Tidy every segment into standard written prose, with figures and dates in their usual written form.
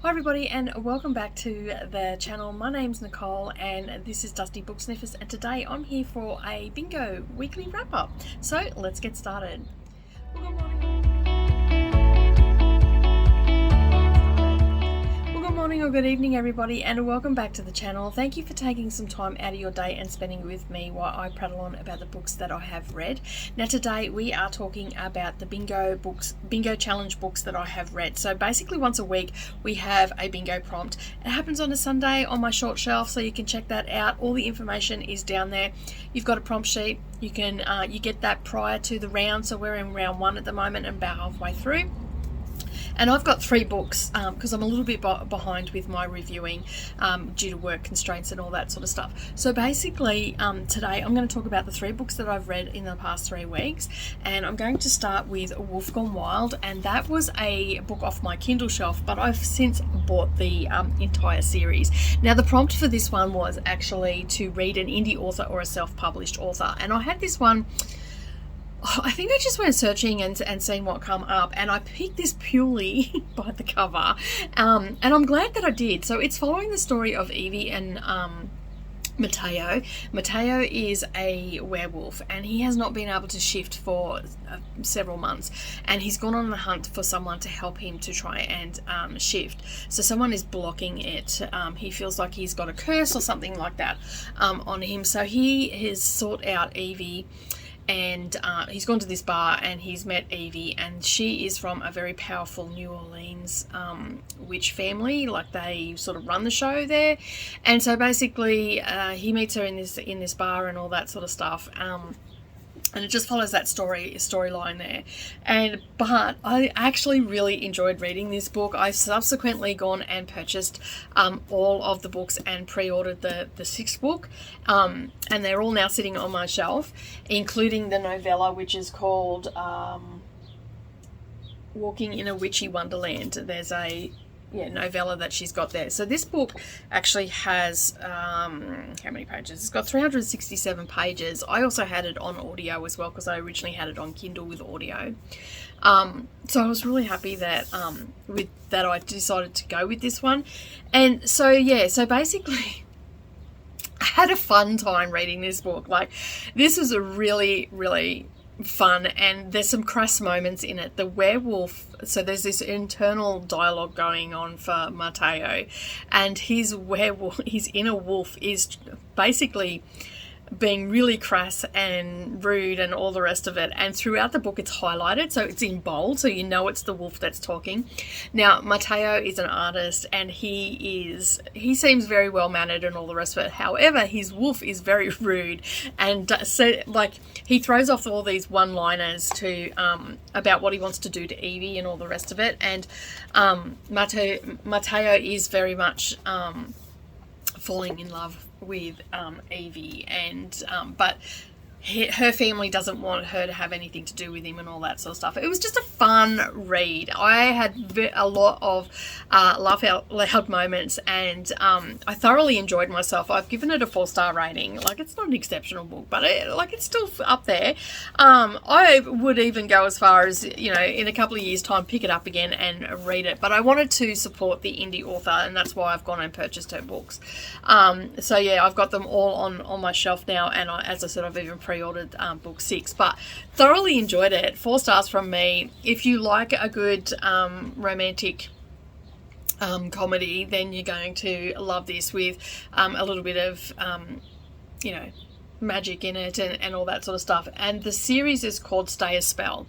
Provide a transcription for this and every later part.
Hi everybody and welcome back to the channel. My name's Nicole and this is Dusty Book Sniffers, and today I'm here for a bingo weekly wrap up. So let's get started. Well, good morning or good evening everybody, and welcome back to the channel. Thank you for taking some time out of your day and spending with me while I prattle on about the books that I have read. Now today we are talking about the bingo challenge books that I have read. So basically once a week we have a bingo prompt. It happens on a Sunday on my short shelf, so you can check that out. All the information is down there. You've got a prompt sheet. You can you get that prior to the round, so we're in round 1 at the moment and about halfway through. And I've got 3 books because I'm a little bit behind with my reviewing due to work constraints and all that sort of stuff. So basically today I'm going to talk about the 3 books that I've read in the past 3 weeks, and I'm going to start with Wolf Gone Wild, and that was a book off my Kindle shelf, but I've since bought the entire series. Now the prompt for this one was actually to read an indie author or a self-published author, and I had this one. I think I just went searching and seeing what come up, and I picked this purely by the cover, and I'm glad that I did. So it's following the story of Evie and Matteo. Matteo is a werewolf and he has not been able to shift for several months, and he's gone on the hunt for someone to help him to try and shift. So someone is blocking it. He feels like he's got a curse or something like that on him. So he has sought out Evie, and he's gone to this bar and he's met Evie, and she is from a very powerful New Orleans witch family. Like, they sort of run the show there, and so basically he meets her in this bar and all that sort of stuff. And it just follows that storyline there. But I actually really enjoyed reading this book. I've subsequently gone and purchased all of the books and pre-ordered the 6th book. And they're all now sitting on my shelf, including the novella, which is called Walking in a Witchy Wonderland. There's a novella that she's got there. So this book actually has how many pages? It's got 367 pages. I also had it on audio as well because I originally had it on Kindle with audio. So I was really happy that I decided to go with this one. And so basically I had a fun time reading this book. Like, this was a really, really fun, and there's some crass moments in it. The werewolf, so there's this internal dialogue going on for Matteo, and his inner wolf is basically being really crass and rude and all the rest of it. And throughout the book it's highlighted, so it's in bold, so you know it's the wolf that's talking. Now Matteo is an artist and he seems very well mannered and all the rest of it. However, his wolf is very rude, and so like he throws off all these one-liners to about what he wants to do to Evie and all the rest of it. And Matteo is very much falling in love with Evie, and but her family doesn't want her to have anything to do with him and all that sort of stuff. It was just a fun read. I had a lot of laugh out loud moments, and I thoroughly enjoyed myself. I've given it a 4-star rating. Like, it's not an exceptional book, but it's still up there. I would even go as far as, in a couple of years' time, pick it up again and read it. But I wanted to support the indie author, and that's why I've gone and purchased her books. So yeah, I've got them all on my shelf now, and as I said, I've even pre-ordered book 6, but thoroughly enjoyed it. 4 stars from me. If you like a good romantic comedy, then you're going to love this, with a little bit of magic in it and all that sort of stuff. And the series is called Stay a Spell.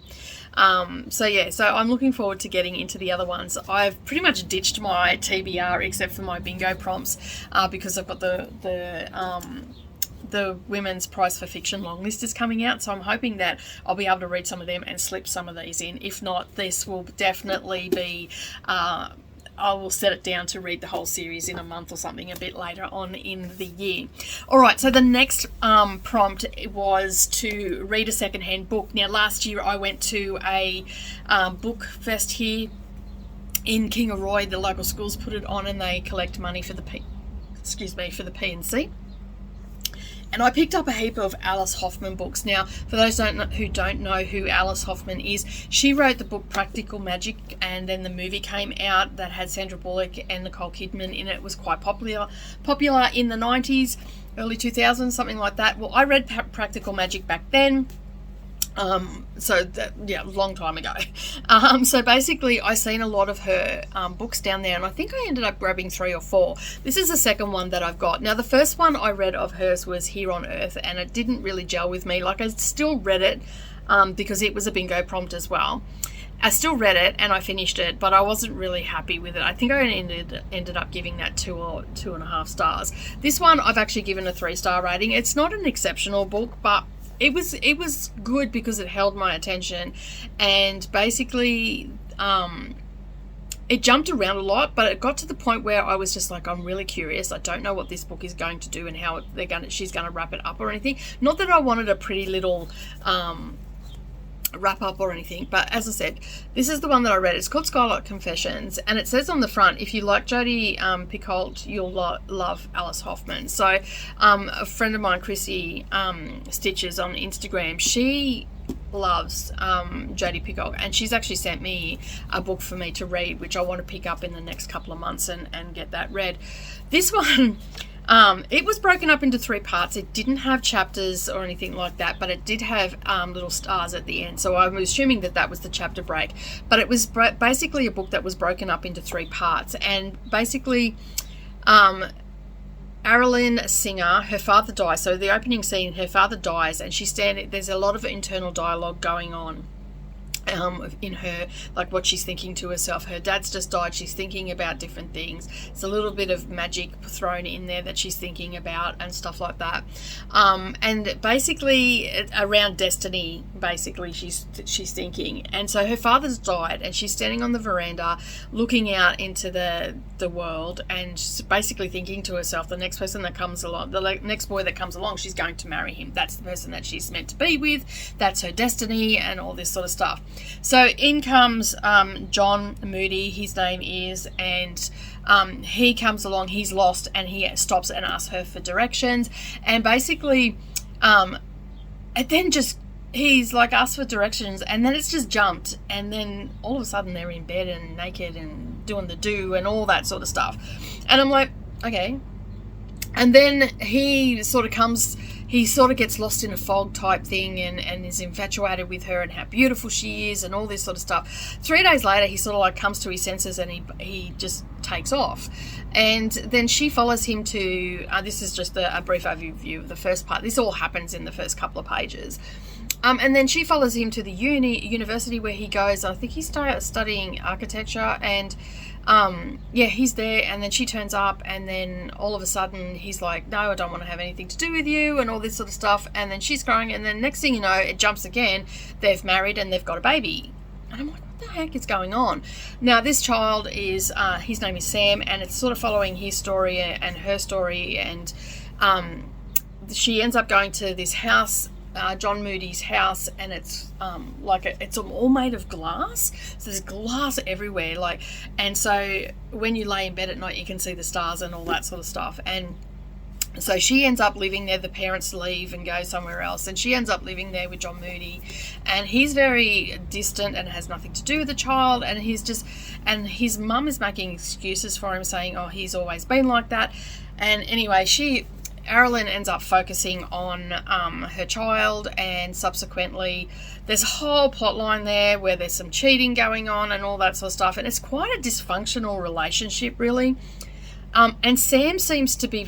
So I'm looking forward to getting into the other ones. I've pretty much ditched my TBR except for my bingo prompts because I've got the Women's Prize for Fiction long list is coming out, so I'm hoping that I'll be able to read some of them and slip some of these in. If not, this will definitely be I will set it down to read the whole series in a month or something a bit later on in the year. Alright, so the next prompt was to read a secondhand book. Now last year I went to a book fest here in Kingaroy. The local schools put it on and they collect money for the P&C. And I picked up a heap of Alice Hoffman books. Now, for those who don't know who Alice Hoffman is, she wrote the book Practical Magic, and then the movie came out that had Sandra Bullock and Nicole Kidman in it. It was quite popular in the 90s, early 2000s, something like that. Well, I read Practical Magic back then. Long time ago. So basically I seen a lot of her books down there, and I think I ended up grabbing 3 or 4. This is the second one that I've got. Now, the first one I read of hers was Here on Earth, and it didn't really gel with me. Like, I still read it because it was a bingo prompt as well. I still read it and I finished it, but I wasn't really happy with it. I think I ended up giving that 2 or 2.5 stars. This one I've actually given a 3-star rating. It's not an exceptional book, but it was good because it held my attention, and basically it jumped around a lot, but it got to the point where I was just like, I'm really curious. I don't know what this book is going to do and how she's going to wrap it up or anything. Not that I wanted a pretty little wrap up or anything, but as I said, this is the one that I read. It's called Skylight Confessions, and it says on the front, if you like Jodi Picoult, you'll love Alice Hoffman. So a friend of mine, Chrissy Stitches on Instagram, she loves Jodi Picoult, and she's actually sent me a book for me to read, which I want to pick up in the next couple of months and get that read. This one, it was broken up into 3 parts. It didn't have chapters or anything like that, but it did have little stars at the end. So I'm assuming that was the chapter break. But it was basically a book that was broken up into 3 parts. And basically, Aralyn Singer, her father dies. So the opening scene, her father dies, and there's a lot of internal dialogue going on in her, like what she's thinking to herself. Her dad's just died, she's thinking about different things. It's a little bit of magic thrown in there that she's thinking about and stuff like that, and basically around destiny, basically she's thinking. And so her father's died, and she's standing on the veranda looking out into the world, and she's basically thinking to herself, the next person that comes along, the next boy that comes along, she's going to marry him. That's the person that she's meant to be with. That's her destiny, and all this sort of stuff. So in comes John Moody, his name is, and he comes along. He's lost, and he stops and asks her for directions, and basically and then just he's like asked for directions, and then it's just jumped, and then all of a sudden they're in bed and naked and doing the do and all that sort of stuff, and I'm like, okay. And then he sort of gets lost in a fog type thing, and is infatuated with her and how beautiful she is and all this sort of stuff. 3 days later, he sort of like comes to his senses, and he just takes off. And then she follows him to, this is just a brief overview of the first part. This all happens in the first couple of pages. And then she follows him to the university where he goes. I think he's studying architecture, and he's there, and then she turns up, and then all of a sudden he's like, no, I don't want to have anything to do with you, and all this sort of stuff. And then she's crying, and then next thing you know, it jumps again. They've married and they've got a baby. And I'm like, what the heck is going on? Now, this child is, his name is Sam, and it's sort of following his story and her story, and she ends up going to this house, John Moody's house, and it's it's all made of glass. So there's glass everywhere, and so when you lay in bed at night, you can see the stars and all that sort of stuff. And so she ends up living there. The parents leave and go somewhere else, and she ends up living there with John Moody, and he's very distant and has nothing to do with the child, and his mum is making excuses for him, saying, oh, he's always been like that. And anyway, Aralyn ends up focusing on her child, and subsequently there's a whole plot line there where there's some cheating going on and all that sort of stuff, and it's quite a dysfunctional relationship, really. And Sam seems to be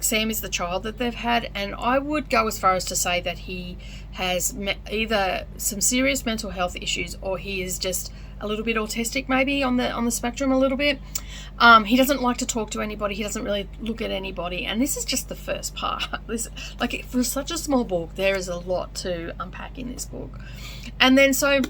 Sam is the child that they've had, and I would go as far as to say that he has either some serious mental health issues, or he is just a little bit autistic, maybe on the spectrum a little bit. He doesn't like to talk to anybody. He doesn't really look at anybody. And this is just the first part. For such a small book, there is a lot to unpack in this book. And then so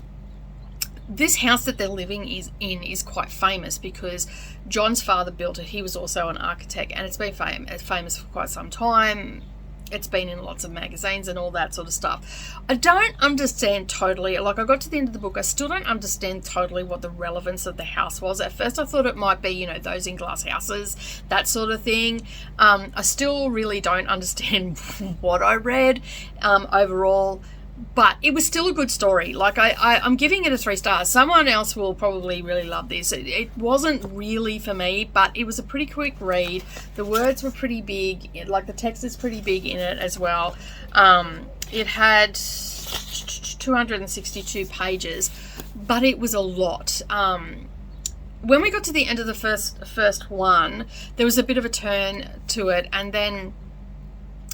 this house that they're living is quite famous because John's father built it. He was also an architect, and it's been famous for quite some time. it's been in lots of magazines and all that sort of stuff. I don't understand totally, like I got to the end of the book, I still don't understand totally what the relevance of the house was. At first I thought it might be, you know, those in glass houses, that sort of thing. I still really don't understand what I read overall. But it was still a good story. Like I'm giving it a 3 stars. Someone else will probably really love this. It wasn't really for me, but it was a pretty quick read. The words were pretty big. Like the text is pretty big in it as well. It had 262 pages, but it was a lot. When we got to the end of the first one, there was a bit of a turn to it, and then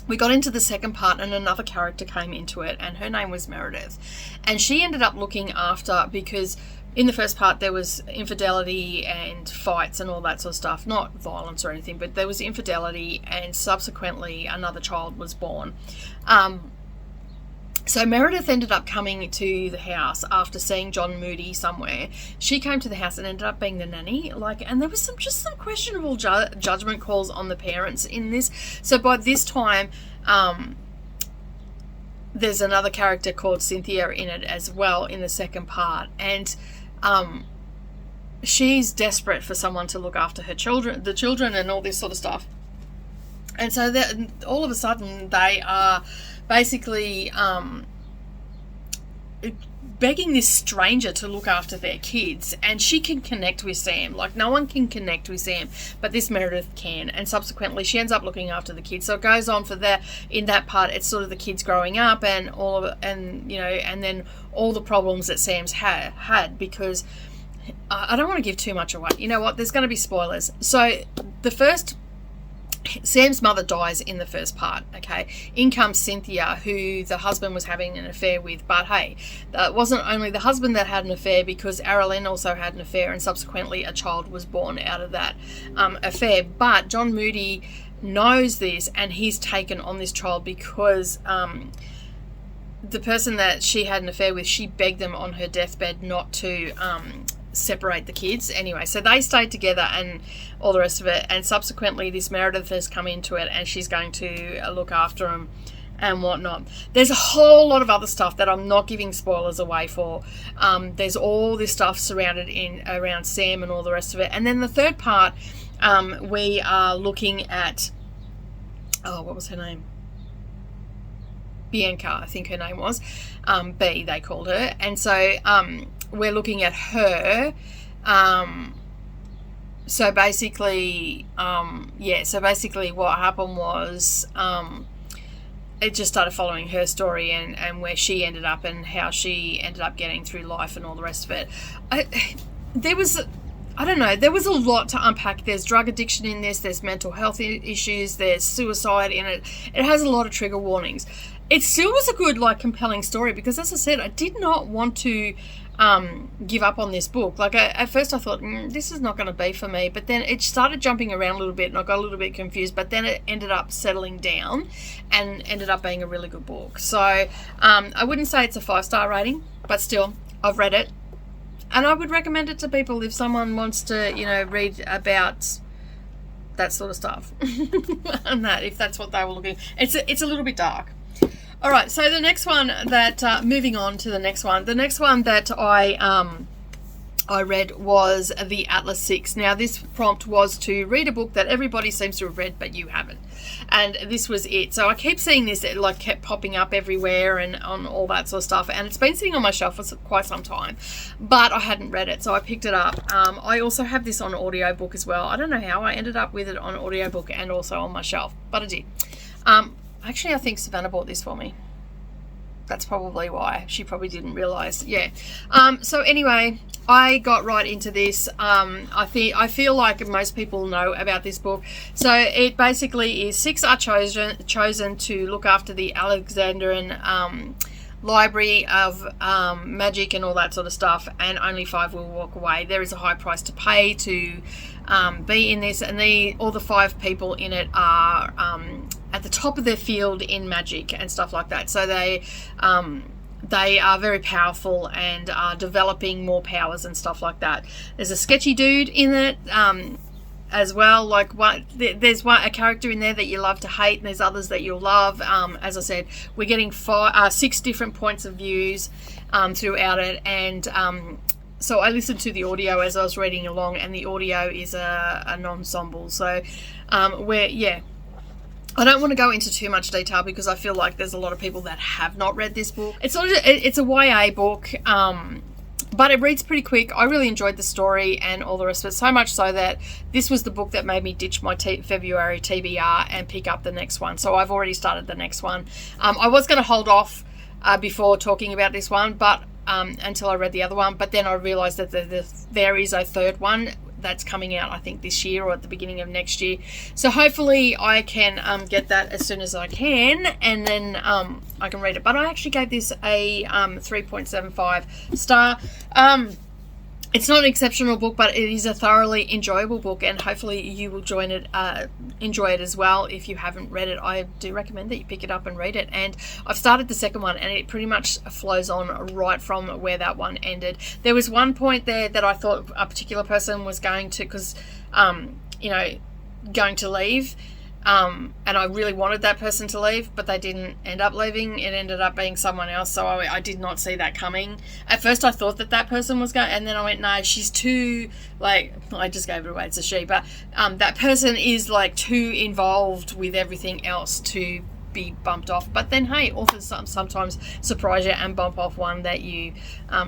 we got into the second part and another character came into it, and her name was Meredith. And she ended up looking after, because in the first part there was infidelity and fights and all that sort of stuff. Not violence or anything, but there was infidelity, and subsequently another child was born. So Meredith ended up coming to the house after seeing John Moody somewhere. She came to the house and ended up being the nanny. And there was some questionable judgment calls on the parents in this. So by this time, there's another character called Cynthia in it as well in the second part. And she's desperate for someone to look after her children, the children and all this sort of stuff. And so all of a sudden they are basically begging this stranger to look after their kids, and she can connect with Sam. Like, no one can connect with Sam, but this Meredith can, and subsequently she ends up looking after the kids. So it goes on for that. In that part, it's sort of the kids growing up and all of it, and you know, and then all the problems that Sam's had because I don't want to give too much away. You know what? There's going to be spoilers. So Sam's mother dies in the first part, okay? In comes Cynthia, who the husband was having an affair with, but hey, it wasn't only the husband that had an affair, because Aralyn also had an affair, and subsequently a child was born out of that affair. But John Moody knows this, and he's taken on this child because the person that she had an affair with, she begged them on her deathbed not to separate the kids anyway, so they stayed together and all the rest of it. And subsequently this Meredith has come into it, and she's going to look after them and whatnot. There's a whole lot of other stuff that I'm not giving spoilers away for. There's all this stuff surrounded around Sam and all the rest of it. And then the third part, we are looking at, what was her name? Bianca, I think her name was. B, they called her. And so we're looking at her. So basically what happened was it just started following her story and where she ended up and how she ended up getting through life and all the rest of it. There was a lot to unpack. There's drug addiction in this, there's mental health issues, there's suicide in it. It has a lot of trigger warnings. It still was a good, compelling story, because as I said, I did not want to give up on this book. At first I thought, this is not going to be for me, but then it started jumping around a little bit and I got a little bit confused, but then it ended up settling down and ended up being a really good book. So I wouldn't say it's a 5-star rating, but still, I've read it and I would recommend it to people if someone wants to, read about that sort of stuff and that, if that's what they were looking. It's a little bit dark. All right, so the next one that, moving on to the next one that I read was The Atlas 6. Now, this prompt was to read a book that everybody seems to have read, but you haven't. And this was it. So I keep seeing this, it kept popping up everywhere and on all that sort of stuff. And it's been sitting on my shelf for quite some time, but I hadn't read it, so I picked it up. I also have this on audiobook as well. I don't know how I ended up with it on audiobook and also on my shelf, but I did. Actually, I think Savannah bought this for me. That's probably why. She probably didn't realise. Yeah. So anyway, I got right into this. I feel like most people know about this book. So it basically is 6 are chosen to look after the Alexandrian library of magic and all that sort of stuff, and only 5 will walk away. There is a high price to pay to be in this, and all the 5 people in it are at the top of their field in magic and stuff like that. So they are very powerful and are developing more powers and stuff like that. There's a sketchy dude in it as well. Like there's a character in there that you love to hate, and there's others that you'll love. As I said, we're getting 6 different points of views throughout it, and so I listened to the audio as I was reading along, and the audio is an ensemble. So I don't want to go into too much detail because I feel like there's a lot of people that have not read this book. It's a YA book, but it reads pretty quick. I really enjoyed the story and all the rest of it, so much so that this was the book that made me ditch my February TBR and pick up the next one. So I've already started the next one. I was going to hold off before talking about this one, but until I read the other one. But then I realised that there is a third one that's coming out, I think, this year or at the beginning of next year. So hopefully I can get that as soon as I can, and then I can read it. But I actually gave this a 3.75 star. It's not an exceptional book, but it is a thoroughly enjoyable book, and hopefully you will enjoy it as well. If you haven't read it, I do recommend that you pick it up and read it. And I've started the second one, and it pretty much flows on right from where that one ended. There was one point there that I thought a particular person was going to, going to leave. And I really wanted that person to leave, but they didn't end up leaving. It ended up being someone else, so I did not see that coming. At first I thought that person was going, and then I went, no, she's too, I just gave it away, it's a she, but that person is too involved with everything else to be bumped off. But then, hey, authors sometimes surprise you and bump off one that you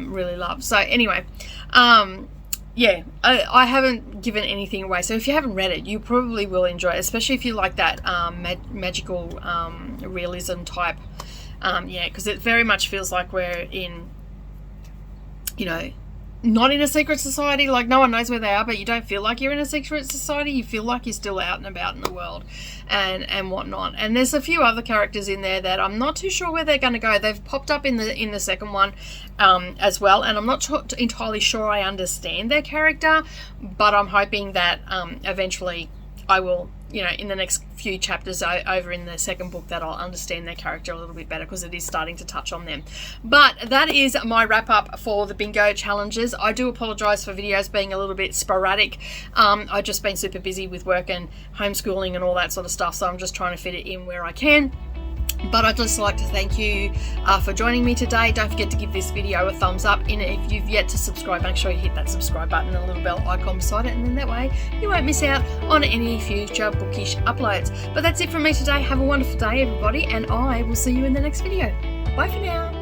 really love. So anyway, yeah, I haven't given anything away, so if you haven't read it, you probably will enjoy it, especially if you like that magical realism type. Because it very much feels like we're in, not in a secret society, like no one knows where they are, but you don't feel like you're in a secret society. You feel like you're still out and about in the world and whatnot. And there's a few other characters in there that I'm not too sure where they're going to go. They've popped up in the second one as well, and I'm not entirely sure I understand their character, but I'm hoping that eventually I will, in the next few chapters over in the second book, that I'll understand their character a little bit better, because it is starting to touch on them. But that is my wrap up for the bingo challenges. I do apologise for videos being a little bit sporadic. I've just been super busy with work and homeschooling and all that sort of stuff, so I'm just trying to fit it in where I can. But I'd just like to thank you for joining me today. Don't forget to give this video a thumbs up, and if you've yet to subscribe, make sure you hit that subscribe button and the little bell icon beside it, and then that way you won't miss out on any future bookish uploads. But that's it from me today. Have a wonderful day, everybody, and I will see you in the next video. Bye for now.